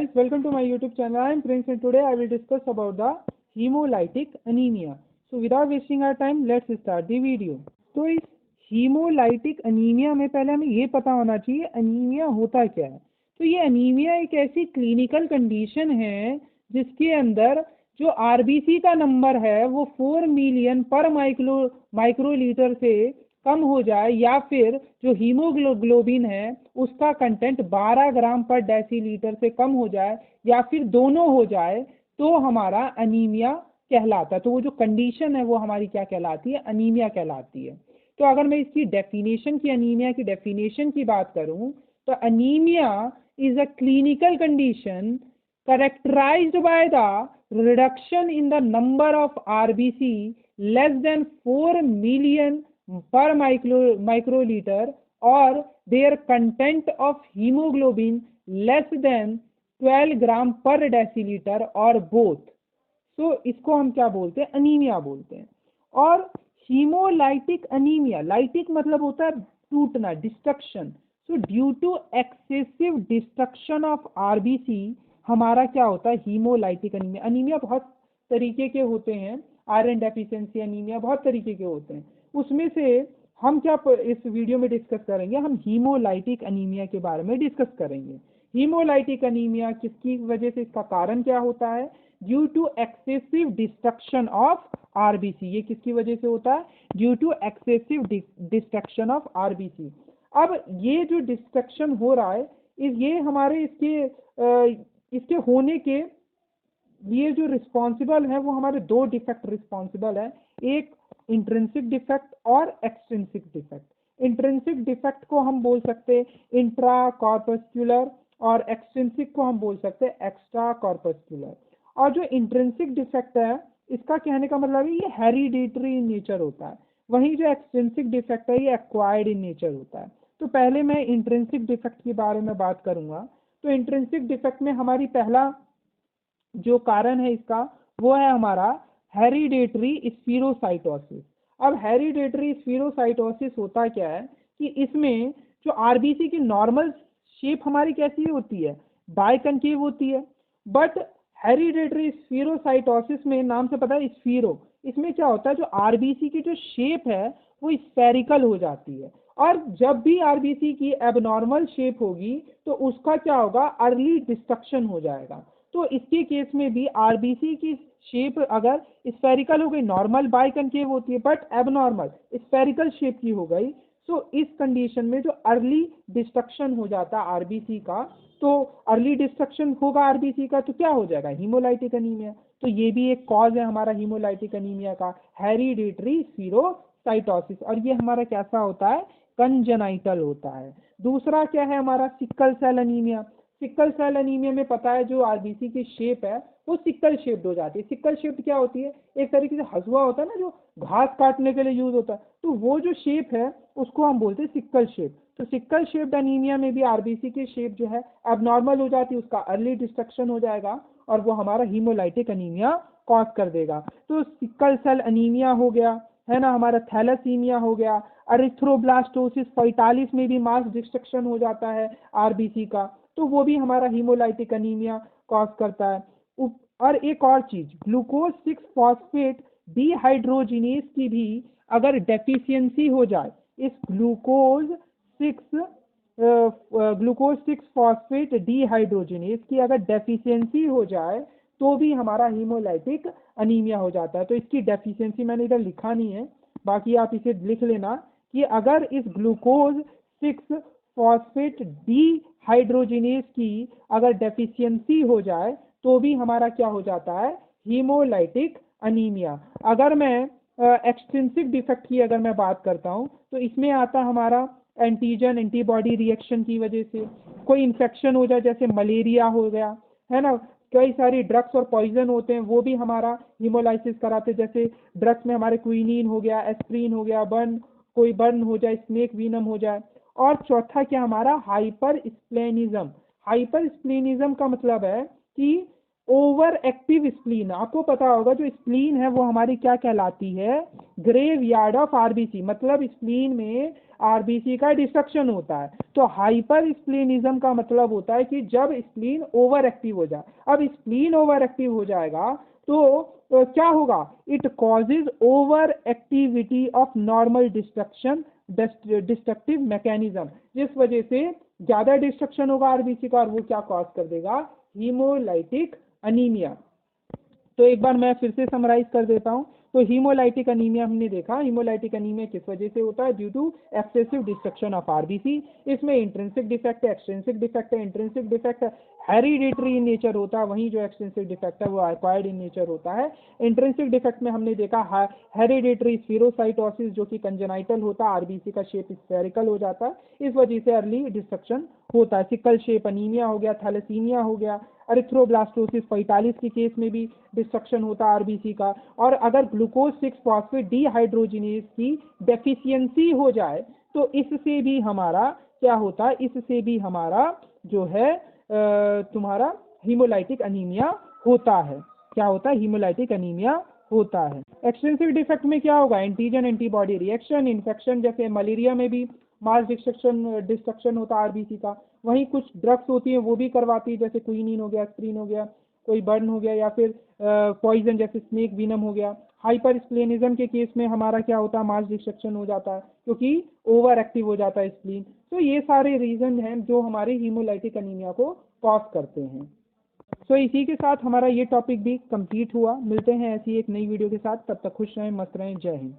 guys, welcome to my YouTube channel. I am Prince and today I will discuss about the hemolytic anemia. So without wasting our time, let's start the video. तो इस hemolytic anemia में पहले हमें ये पता होना चाहिए anaemia होता क्या है। तो ये अनीमिया एक ऐसी क्लिनिकल कंडीशन है जिसके अंदर जो आरबीसी का नंबर है वो 4 मिलियन पर माइक्रोलीटर से कम हो जाए या फिर जो हीमोग्लोबिन है उसका कंटेंट 12 ग्राम पर डेसीलीटर से कम हो जाए या फिर दोनों हो जाए तो हमारा अनीमिया कहलाता है। तो वो जो कंडीशन है वो हमारी क्या कहलाती है, अनीमिया कहलाती है। तो अगर मैं इसकी डेफिनेशन की अनीमिया की डेफिनेशन की बात करूं तो anaemia is a clinical condition characterized by the reduction in the number of RBC less than 4 million per microliter or their content of hemoglobin less than 12 gram per deciliter or both. So इसको हम क्या बोलते हैं, anaemia बोलते हैं। और haemolytic anaemia, lytic मतलब होता है टूटना, destruction. So due to excessive destruction of RBC हमारा क्या होता है, हीमोलाइटिक अनीमिया। अनीमिया बहुत तरीके के होते हैं, आयरन डेफिशिएंसी अनीमिया बहुत तरीके के होते हैं। उसमें से हम क्या इस वीडियो में डिस्कस करेंगे, हम हीमोलाइटिक अनीमिया के बारे में डिस्कस करेंगे। हीमोलाइटिक अनीमिया किसकी वजह से, इसका कारण क्या होता है, due to excessive destruction of RBC. ये किसकी वजह से होता है, due to excessive destruction of RBC. अब ये जो डिस्ट्रक्शन हो रहा है ये हमारे इसके होने के लिए जो रिस्पॉन्सिबल है वो हमारे दो डिफेक्ट रिस्पॉन्सिबल है, एक इंट्रिंसिक डिफेक्ट और एक्सट्रिंसिक डिफेक्ट। इंट्रिंसिक डिफेक्ट को हम बोल सकते हैं इंट्रा कॉर्पस्कुलर और एक्सट्रिंसिक को हम बोल सकते हैं एक्स्ट्रा कॉर्पस्कुलर। और जो इंट्रिंसिक डिफेक्ट है इसका कहने का मतलब है ये हेरिडिटरी इन नेचर होता है, वहीं जो एक्सट्रिंसिक डिफेक्ट है ये एक्वायर्ड इन नेचर होता है। तो पहले मैं इंट्रिंसिक डिफेक्ट के बारे में बात करूंगा। तो इंट्रिंसिक डिफेक्ट में हमारी पहला जो कारण है इसका वो है हमारा हेरिडेटरी स्फीरोसाइटोसिस। अब हेरिडेटरी स्फीरोसाइटोसिस होता क्या है कि इसमें जो आरबीसी की नॉर्मल शेप हमारी कैसी होती है, बाइकनकेव होती है, बट हेरिडेटरी स्फीरोसाइटोसिस में नाम से पता है स्फीरो, इसमें क्या होता है जो आरबीसी की जो शेप है वो स्फेरिकल हो जाती है। और जब भी आरबीसी की एबनॉर्मल शेप होगी तो उसका क्या होगा, अर्ली डिस्ट्रक्शन हो जाएगा। तो इसके केस में भी आरबीसी की शेप अगर स्फेरिकल हो गई, नॉर्मल बाइकनकेव होती है बट एबनॉर्मल स्फेरिकल शेप की हो गई, तो इस कंडीशन में जो अर्ली डिस्ट्रक्शन हो जाता है आरबीसी का, तो अर्ली डिस्ट्रक्शन होगा आरबीसी का तो क्या हो जाएगा, हीमोलाइटिक अनीमिया। तो ये भी एक कॉज है हमारा हीमोलाइटिक अनीमिया का, हेरिडेटरी स्फीरोसाइटोसिस। और ये हमारा कैसा होता है, कंजेनाइटल होता है। दूसरा क्या है हमारा, sickle cell anaemia. Sickle cell anaemia में पता है जो आरबीसी की शेप है वो सिकल शेप्ड हो जाती है। सिकल शेप्ड क्या होती है, एक तरीके से हसुआ होता है ना जो घास काटने के लिए यूज होता है, तो वो जो शेप है उसको हम बोलते हैं सिकल शेप। तो सिकल शेप्ड अनीमिया में भी आरबीसी की शेप जो है एबनॉर्मल हो जाती है, उसका अर्ली डिस्ट्रक्शन हो जाएगा और वो हमारा हीमोलाइटिक अनीमिया कॉज कर देगा। तो सिकल सेल अनीमिया हो गया है ना, हमारा थैलेसीमिया हो गया, एरिथ्रोब्लास्टोसिस फैटालिस में भी मास डिस्ट्रक्शन हो जाता है आरबीसी का, तो वो भी हमारा हीमोलाइटिक अनीमिया कॉज करता है। और एक और चीज, ग्लूकोज 6 फॉस्फेट डिहाइड्रोजिनेज की भी अगर डेफिशिएंसी हो जाए, इस ग्लूकोज 6 फॉस्फेट डिहाइड्रोजिनेज की अगर डेफिशिएंसी हो जाए तो भी हमारा हीमोलाइटिक अनीमिया हो जाता है। तो इसकी डेफिशिएंसी मैंने इधर लिखा नहीं है, बाकी आप इसे लिख लेना कि अगर इस ग्लूकोज 6 फॉस्फेट डिहाइड्रोजिनेज की अगर डेफिशिएंसी हो जाए तो भी हमारा क्या हो जाता है, हीमोलाइटिक अनीमिया। अगर मैं एक्सट्रिंसिक डिफेक्ट की अगर मैं बात करता हूँ तो इसमें आता हमारा एंटीजन एंटीबॉडी रिएक्शन की वजह से, कोई इन्फेक्शन हो जाए जैसे मलेरिया हो गया है ना, कई सारी ड्रग्स और पॉइजन होते हैं वो भी हमारा हीमोलाइसिस कराते हैं। जैसे ड्रग्स में हमारे क्विनीन हो गया, एस्प्रिन हो गया, कोई बर्न हो जाए, स्नेक वीनम हो जाए। और चौथा क्या हमारा, हाइपर स्प्लेनिज्म। हाइपर स्प्लेनिज्म का मतलब है कि ओवर एक्टिव स्प्लीन। आपको पता होगा जो स्प्लीन है वो हमारी क्या कहलाती है, ग्रेव यार्ड ऑफ आरबीसी। मतलब स्प्लीन में आरबीसी का डिस्ट्रक्शन होता है। तो हाइपर स्प्लेनिज्म का मतलब होता है कि जब स्प्लीन ओवर एक्टिव हो जाए। अब स्प्लीन ओवर एक्टिव हो जाएगा तो क्या होगा, it causes over activity of normal destructive mechanism, जिस वजह से ज्यादा डिस्ट्रक्शन होगा आरबीसी का और वो क्या कॉज कर देगा, हीमोलाइटिक अनीमिया। तो एक बार मैं फिर से समराइज कर देता हूँ। तो हीमोलाइटिक अनीमिया हमने देखा, हीमोलाइटिक अनीमिया किस वजह से होता है, due to excessive destruction of RBC. इसमें इंट्रिंसिक डिफेक्ट है, एक्सट्रिंसिक डिफेक्ट है। Intrinsic defect hereditary in nature होता है, वहीं जो एक्सट्रिंसिक डिफेक्ट है वो एक्वायर्ड इन नेचर होता है। इंट्रिंसिक डिफेक्ट में हमने देखा हेरिडिटरी स्फीरोसाइटोसिस, जो कि कंजेनाइटल होता है, आरबीसी का शेप स्फेरिकल हो जाता है, इस वजह से अर्ली डिस्ट्रक्शन होता है। सिकल शेप अनीमिया हो गया, थैलेसीमिया हो गया, एरिथ्रोब्लास्टोसिस फैटालिस के केस में भी डिस्ट्रक्शन होता है आरबीसी का। और अगर ग्लूकोज 6 फॉस्फेट डीहाइड्रोजिनेज की डेफिशिएंसी हो जाए तो इससे भी हमारा क्या होता है, इससे भी हमारा जो है तुम्हारा हीमोलाइटिक अनीमिया होता है। क्या होता है, हीमोलाइटिक अनीमिया होता है। एक्सटेंसिव डिफेक्ट में क्या होगा, एंटीजन एंटीबॉडी रिएक्शन, इन्फेक्शन, जैसे मलेरिया में भी मास डिस्ट्रक्शन होता है आरबीसी का। वहीं कुछ ड्रग्स होती हैं वो भी करवाती है, जैसे क्विनिन हो गया, एस्प्रिन हो गया, कोई बर्न हो गया, या फिर पॉइजन जैसे स्नेक विनम हो गया। हाइपर स्प्लेनिज्म के केस में हमारा क्या होता है, मास डिस्ट्रक्शन हो जाता है क्योंकि ओवर एक्टिव हो जाता है स्प्लीन। तो ये सारे रीजन हैं जो हमारे हीमोलाइटिक अनीमिया को कॉज करते हैं। सो इसी के साथ हमारा ये टॉपिक भी कंप्लीट हुआ। मिलते हैं ऐसी एक नई वीडियो के साथ, तब तक खुश रहें, मस्त रहें, जय हिंद।